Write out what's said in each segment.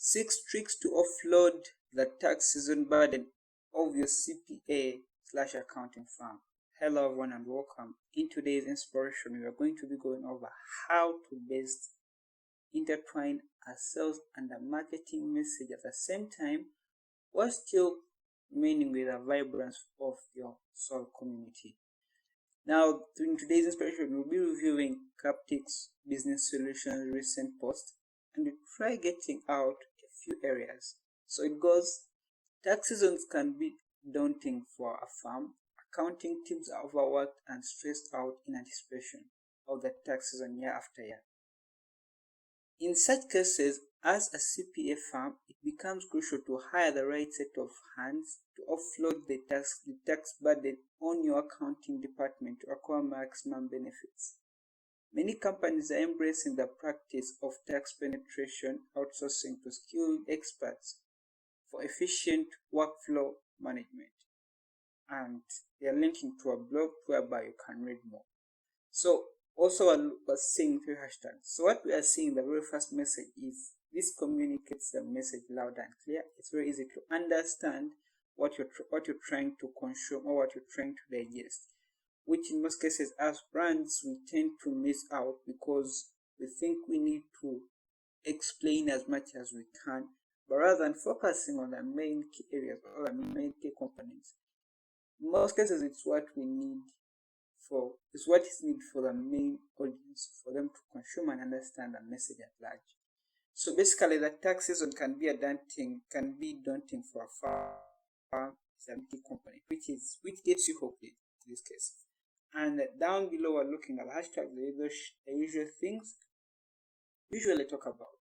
6 tricks to offload the tax season burden of your CPA/accounting firm. Hello everyone and welcome. In today's inspiration, we are going to be going over how to best intertwine a sales and a marketing message at the same time while still remaining with the vibrance of your soul community. Now, in today's inspiration, we'll be reviewing Captic's Business Solutions recent post and we'll try getting out a few areas. So it goes, tax seasons can be daunting for a firm. Accounting teams are overworked and stressed out in anticipation of the tax season year after year. In such cases, as a CPA firm, it becomes crucial to hire the right set of hands to offload the tax burden on your accounting department to acquire maximum benefits. Many companies are embracing the practice of tax penetration outsourcing to skilled experts for efficient workflow management. And they are linking to a blog whereby you can read more. So also I was seeing three hashtags. So what we are seeing, the very first message is this communicates the message loud and clear. It's very easy to understand what you're trying to consume or what you're trying to digest, which in most cases as brands we tend to miss out because we think we need to explain as much as we can, but rather than focusing on the main key areas or the main key components. In most cases it's what is needed for the main audience, for them to consume and understand the message at large. So basically the tax season can be daunting for a firm, a big company, which gets you hooked in this case. And down below we're looking at hashtags, the usual things we usually talk about.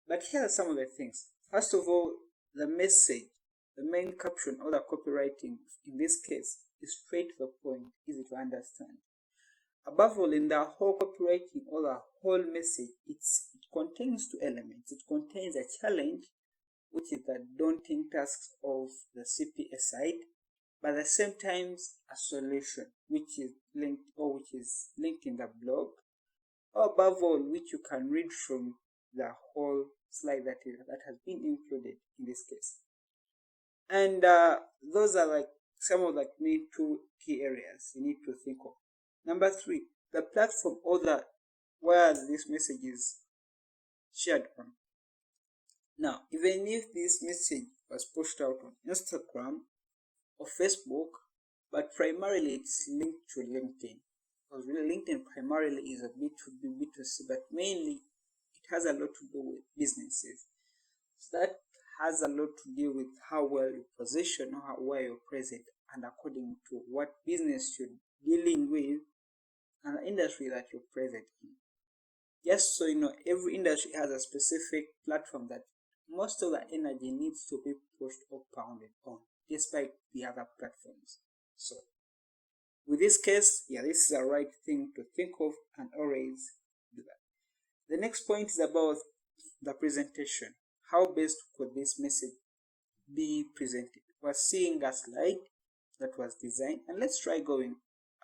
But here are some of the things. First of all, the message, the main caption or the copywriting in this case is straight to the point, easy to understand. Above all, in the whole copywriting or the whole message, it contains two elements. It contains a challenge, which is the daunting tasks of the CPA side, but at the same time a solution which is linked in the blog, or above all, which you can read from the whole slide that has been included in this case. And those are like some of the main two key areas you need to think of. Number 3, the platform where this message is shared on. Now, even if this message was pushed out on Instagram or Facebook, but primarily it's linked to LinkedIn, because really LinkedIn primarily is a B2B, B2C, but mainly it has a lot to do with businesses. So that has a lot to do with how well you position or how well you're present, and according to what business you're dealing with and the industry that you're present in. Just so you know, every industry has a specific platform that most of the energy needs to be pushed or pounded on, despite the other platforms. So with this case, this is the right thing to think of and always do that. The next point is about the presentation. How best could this message be presented? We're seeing a slide that was designed, and let's try going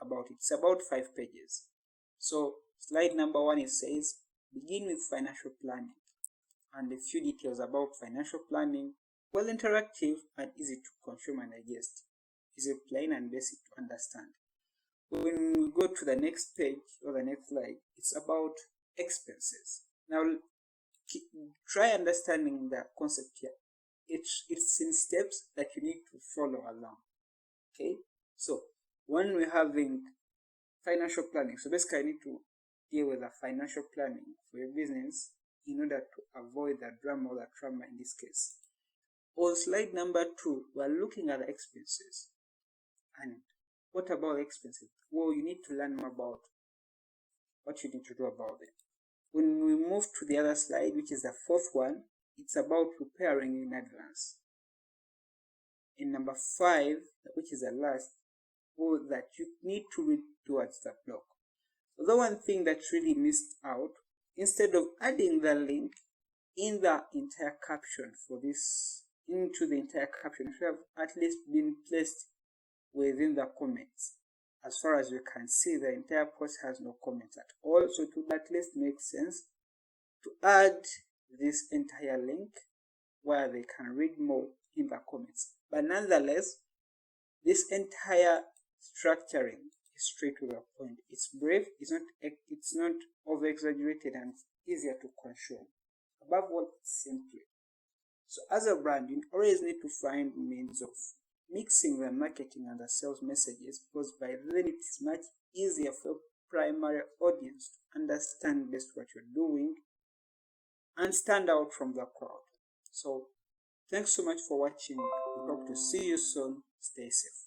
about it. It's about 5 pages. So slide number 1, it says begin with financial planning, and a few details about financial planning, well interactive and easy to consume and digest, easy, plain and basic to understand. When we go to the next page or the next slide, it's about expenses. Now try understanding the concept here. It's in steps that you need to follow along. Okay, so when we're having financial planning, so basically I need to deal with the financial planning for your business in order to avoid the drama or the trauma in this case. On slide number 2, we're looking at the expenses. And what about expenses? Well, you need to learn more about what you need to do about it. When we move to the other slide, which is the 4th one, it's about preparing in advance. In number 5, which is the last, that you need to read towards the blog. The one thing that really missed out, instead of adding the link in the entire caption for this, into the entire caption, it should have at least been placed within the comments. As far as you can see, the entire post has no comments at all, so it would at least make sense to add this entire link where they can read more in the comments. But nonetheless, this entire structuring is straight to the point. It's brief, it's not over exaggerated, and it's easier to consume. Above all, it's simple. So as a brand, you always need to find means of mixing the marketing and the sales messages, because by then it is much easier for your primary audience to understand best what you're doing and stand out from the crowd. So thanks so much for watching. We hope to see you soon. Stay safe.